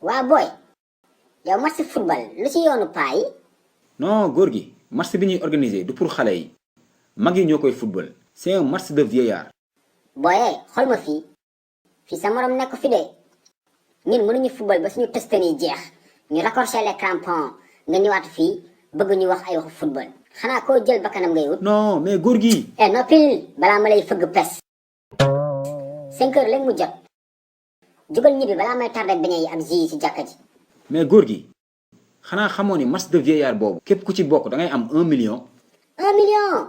waa boy yow match football lu ci yoonu paa yi. non góor gi match bi ñuy organiser du pour xale yi mag yi ñoo koy football c'est un match de vieillard. booyee xool ma fii sa morom nekk fi de ñun mënuñu football ba suñu tëstan yi jeex ñu raccrocher les crampons nga ñëwaat fii bëgg ñu wax ay waxu football xanaa koo jël bakkanam ngay wut. non mais góor gi. noppil balaa ma lay fëgg pes 5 heures léegi mu jot jugal ñibbi balaa may tardé beñe yi ak ji ci jàkka ji. mais góor gi xanaa xamoo ni match de vieillard boobu képp ku ci bokk da ngay am 1 million. 1 million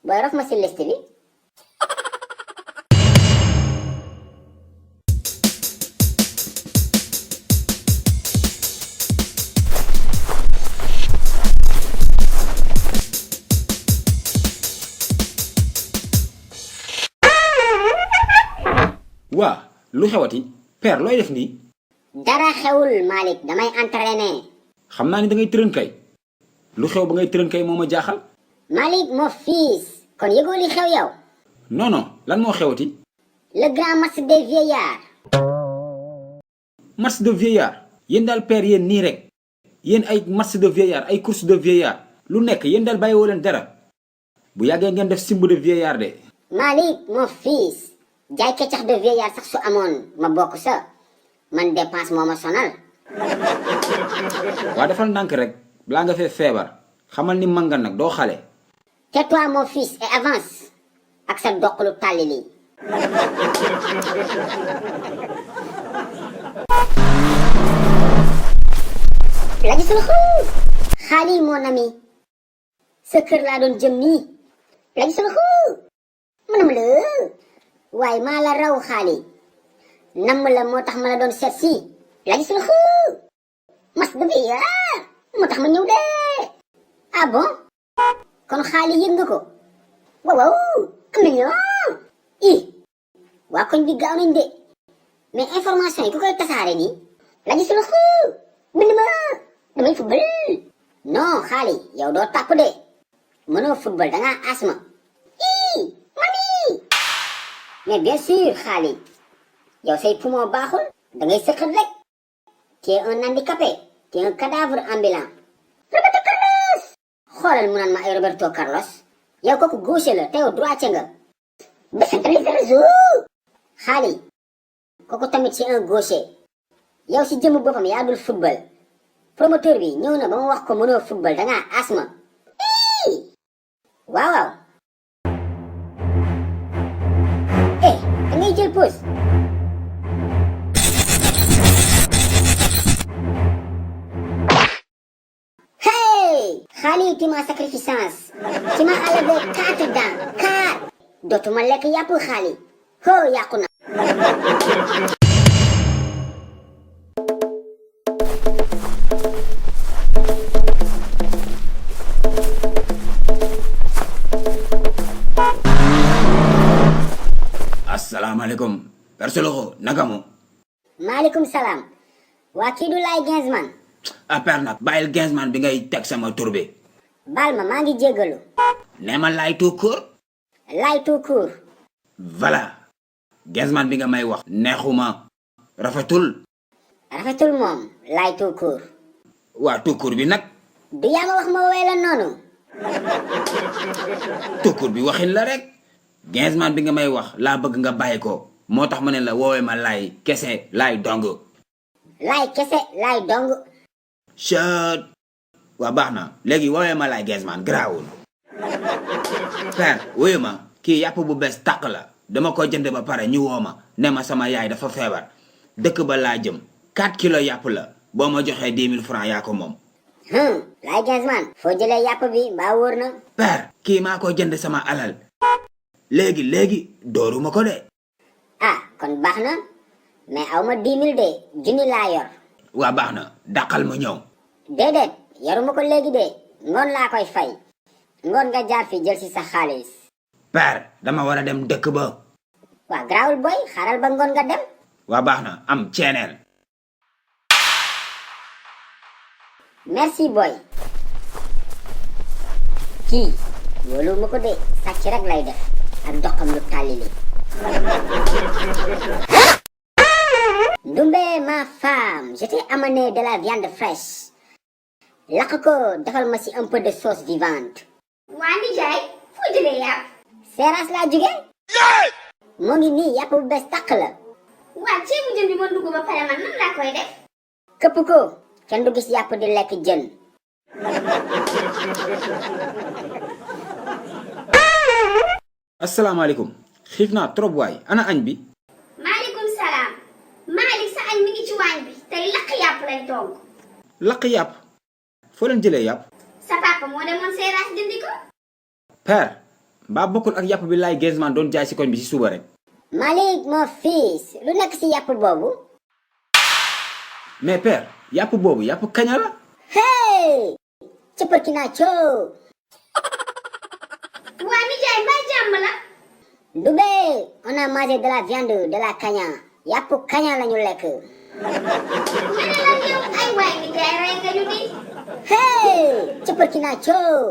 booy raf ma si liste bi. waa lu xewati père looy def nii. dara xewul Malick damay entraîner. xam naa ni da ngay tërën kay lu xew ba ngay tërën kay moo ma jaaxal. Malick mon fils kon yëgoo li xew yow. non non lan moo xewati. le grand match des vieillards. match de vieillard yéen daal père yéen nii rek yéen ay match de vieillard ay course de vieillard lu nekk yéen daal bàyyiwoo leen dara bu yàggee ngeen def simb de vieillard de. Malick mon fils jaay kecax de vieillard sax su amoon ma bokk sa man dépense moo ma sonal. waa defal ndànk rek balaa nga fee feebar xamal ni man nga nag doo xale. tais-toi mon fils et avance ak sa doqalu tàlli lii. laji sul xuu xaali mon ami sa kër laa doon jëm nii laji sul xuu mënam la waaye maa la raw xaali namm la moo tax ma la doon seet si laji sul xuu mas de vieillard moo tax ma ñëw de. ah bon kon xaali yëg nga ko waaw waaw am nañu waa koñ bi gaaw nañ de mais information yi ku koy tasaare nii laji sul xuu bind ma damay football. non xaali yow doo tàpp de mënoo football dangaa asma. mami mais bien sûr xaali yow say poumon baaxul da ngay sëqat rek tu es un handicapé tu es un cadavre ambulant. Roberto Carlos xoolal mu naan ma ay Roberto Carlos yow kooku gaucher la te yow droitier nga. décentralisation xaali kooku tamit c'est un gaucher yow si jëmm boppam yaa dul football. promoteur bi ñëw na ba ma wax ko mënoo football dangaa asma. waaw waaw. da ngay jël pause. hey xaali tu m'as sacrifice tu m'as enlevé 4 dents 4 dootuma lekk yàpp xaali ho yàqu na. asalaamaaleykum Père Soloxo naka mu. maaleykum salaam. waa kii du Laye Gainsman. ah père nag bàyyil Gainsman bi ngay teg sama tur bi. baal ma maa ngi jéggalu. nee ma Laye tout court. Laye tout court. voilà Gainsman bi nga may wax. neexuma rafetul. rafetul moom Laye tout court. waa tout court bi nag. du yaa ma wax ma woowee la noonu. tout court bi waxin la rek. Gainsman bi nga may wax laa bëgg nga bàyyi ko moo tax ma ne la woowee ma Laye kese Laye dong. Laye kese Laye dong. chet waa baax na léegi woowee ma Laye Gainsman garaawul. père woyu ma kii yàpp bu bees tàq la dama ko jënd ba pare ñu woo ma ne ma sama yaay dafa feebar dëkk ba laa jëm 4 kilos yàpp la boo ma joxee 10 000 francs yaa ko moom. Laye Gainsman foo jëlee yàpp bi mbaa wóor na. père kii maa ko jënd sama alal léegi dooruma ko de. ah kon baax na mais aw ma 10 000 de junni laa yor. waa baax na dàqal ma ñëw. déedéet yoruma ko léegi de ngoon laa koy fay ngoon nga jaar fi jël si sa xaalis. père dama war a dem dëkk ba. waa garaawul boy xaaral ba ngoon nga dem. waa baax na am ceeneel. merci boy. kii wóolu ma ko de sàcc rek lay def ak doxam lu tàlli li. Ndumbe ma ma femme, je t'ai amené de la viande fraîche. lakk ko defal ma si un peu de sauce vivante. waa nijaay foo jëlee yàpp. Seras laa jóge. moo ngi nii yàpp bu bees tàq la. waa ceebu jën bi ma dugg ba pare man nan laa koy def. këpp ko kenn du gis yàpp di lekk jën. asalaamaaleykum xiif naa trop waay ana añ bi. maaleykum salaam. Malick sa añ mi ngi ci waañ bi tey lakk yàpp lañ togg. lakk yàpp foo leen jëlee yàpp. sa papa moo demoon Seras jëndi ko. père mbaa bokkul ak yàpp bi laay Gezman doon jaay si koñ bi si suba rek. Malick mon fils lu nekk si yàpp boobu. mais père yàpp boobu yàpp kaña la. hey cëppërki naa coo. waa nijaay mbaa jàmm la. Dubé on a mangé de la viande de la kaña yàpp kaña lañu lekk. ma ne la yow ay waay nijaay rey nga ñu di. hey cëppërki naa coo.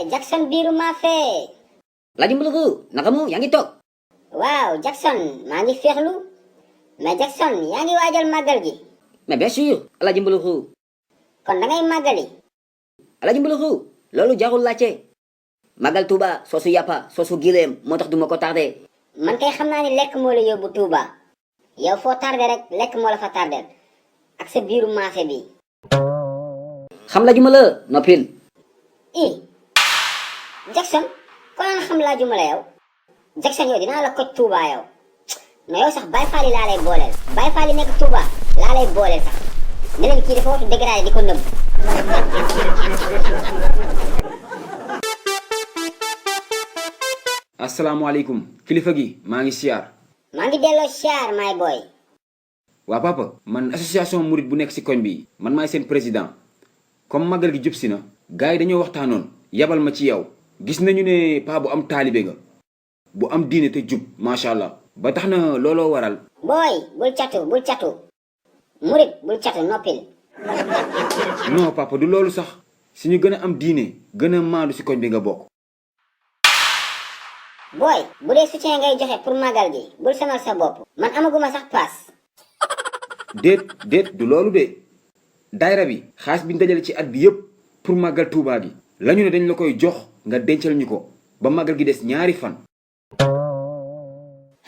Jackson biiru maa fee. Lagi Mbulugu, naka mu yaa ngi toog. waaw Jackson maa ngi féexlu mais Jackson yaa ngi waajal màggal gi. mais bien sûr Alaaji Mbulugu. kon da ngay màggali. Alaaji Mbulugu loolu jarul laajte. màggal Tuuba soosu yàppa soosu gileem moo tax duma ko tardé. man kay xam naa ni lekk moo la yóbbu Touba yow foo tardé rek lekk moo la fa tardé ak sa biiru maafe bi. xam la juma la noppil. Jackson ko naan xam laa juma la yow Jackson yow dinaa la koj Touba yow mais yow sax Baye Fall yi laa lay booleel Baye Fall yi nekk Touba laa lay booleel sax ne leen kii dafa watu dégradé di ko nëbb. asalaamaaleykum kilifa gi maa ngi siyaar. maa ngi delloo siyaar my boy. waa papa man association Mouride bu nekk si koñ bi man maay seen président comme magal gi jub si na gars yi dañoo waxtaanoon yabal ma ci yow. gis nañu ne paa bu am taalibe nga bu am diine te jub macha allah ba tax na looloo waral. booy bul catu murit bul catu noppil. non papa du loolu sax si ñu gën a am diine gën a maandu si koñ bi nga bokk. booy bu dee soutien ngay joxe pour magal gi bul sonal sa bopp. man amaguma sax paas. déet du loolu de daayra bi xaalis bi ñu dajale ci at bi yëpp pour magal Tuubaa gi lañu ne dañ la koy jox. nga dencal ñu ko ba magal gi des ñaari fan.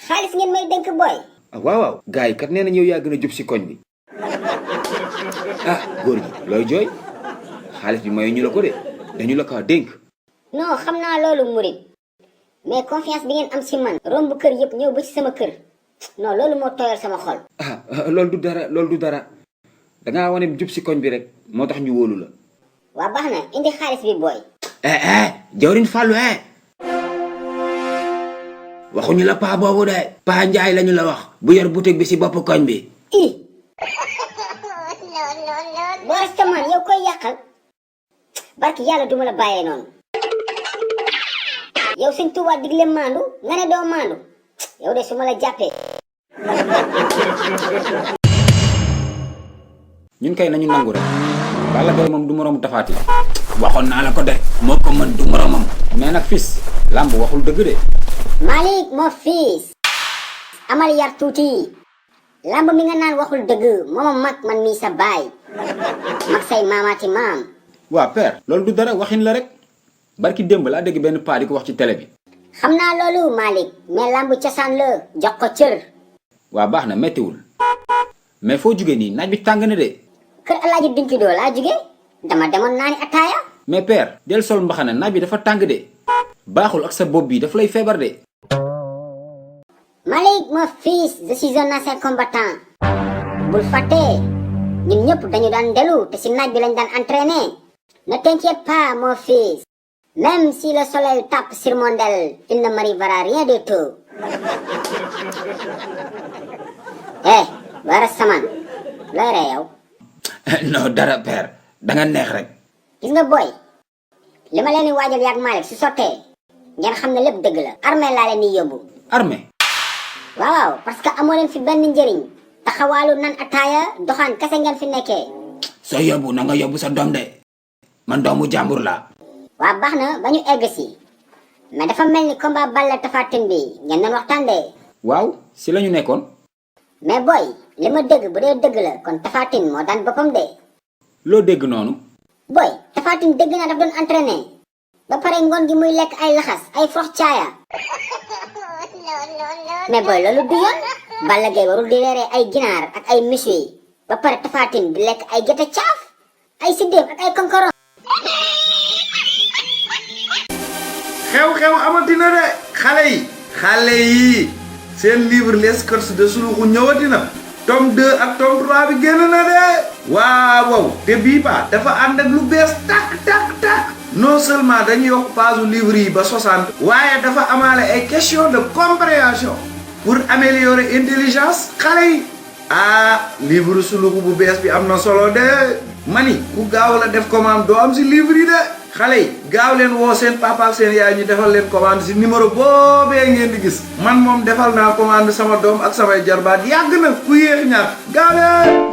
xaalis ngeen may dénk booy. waaw gars yi kat nee nañ yow yaa gën a jub si koñ bi. góor gi looy jooy xaalis bi mayu ñu la ko de dañu la ko dénk. non xam naa loolu murit mais confiance bi ngeen am si man. romb kër yëpp ñëw ba ci sama kër non loolu moo tooyal sama xol. loolu du dara dangaa wane jub si koñ bi rek moo tax ñu wóolu la. waa baax na indi xaalis bi booy. jawriñ Fallou waxuñu la paa boobu de paa Njaay lañu la wax bu yor boutique bi si bopp koñ bi. boo astamaan yow koy yàqal barki yàlla duma la bàyyee noonu. yow sëñ Tuubaa digle maandu nga ne doo maandu yow de su ma la jàppee. ñun kay nañu nangu rek Balla Gaye moom du moroomu Tapha Tine waxoon naa la ko de moo ko mën du moroomam mais nag fils lamb waxul dëgg de. Malick moo fils amal yar tuuti lamb mi nga naan waxul dëgg mooma mag man mii sa baay mag say maamaati maam. waa père loolu du dara waxin la rek barki démb laa dégg benn paa di ko wax ci télé bi. xam naa loolu Malick mais lamb cosaan la jox ko cër. waa baax na méttiwul mais foo jugee nii naaj bi tàng na de. kër Alaaji Bintu Doo laa jóge dama demoon naani ataaya. mais père del sol mbaxana naaj bi dafa tàng de baaxul ak sa bopp bi daf lay feebar de. Malick mon fils je suis un ancien combattant bul fàtte ñun ñëpp dañu daan ndelu te si naaj bi lañ daan entraîner. ne t'inquiète pas mon fils même si le soleil tape sur mon aile il ne m'arrivera rien du tout. Bara Saman looy rey yow. non dara père danga neex rek. gis nga booy li ma leen di waajal yaag Malick su sottee ngeen xam ne lépp dëgg la. armée laa leen di yóbbu. armée. waaw parce que amoo leen fi benn njëriñ taxawaalu nan ataaya doxaan kese ngeen fi nekkee. soo yóbbu na nga yóbbu sa doom de man doomu jàmbur la. waa baax na ba ñu egg si mais dafa mel ni combat Balla Tapha Tine bi ngeen doon waxtaan de. waaw si la ñu nekkoon. mais boy li ma dégg bu dee dëgg la kon Tapha Tine moo daan boppam de. loo dégg noonu. boy Tapha Tine dégg naa daf doon entraîné ba pare ngoon gi muy lekk ay laxas ay frox caaya. mais boy loolu du yoon. Balla Gaye warul di reeree ay ginaar ak ay méchoui ba pare Tapha Tine di lekk ay gerte caaf ay siddéem ak ay konkoron. xew-xew amatina de xale yi seen livre les courses de Suluxu ñëwati na tome 2 ak tome 3 bi génn na de waaw te bii ba dafa ànd ak lu bees tak non seulement dañuy yokk page livre yi ba 60 waaye dafa amaale ay question de compréhension pour améliorer intelligence xale yi livre Suluxu bu bees bi am na solo de mani ku gaaw la def commande doo am si livre yi de xale yi gaaw leen woo seen papa ak seen yaay ñu defal leen commande si numéro boobee ngeen di gis man moom defal naa commande sama doom ak samay jarbaat yàgg na ku yéex ñaar gaaw leen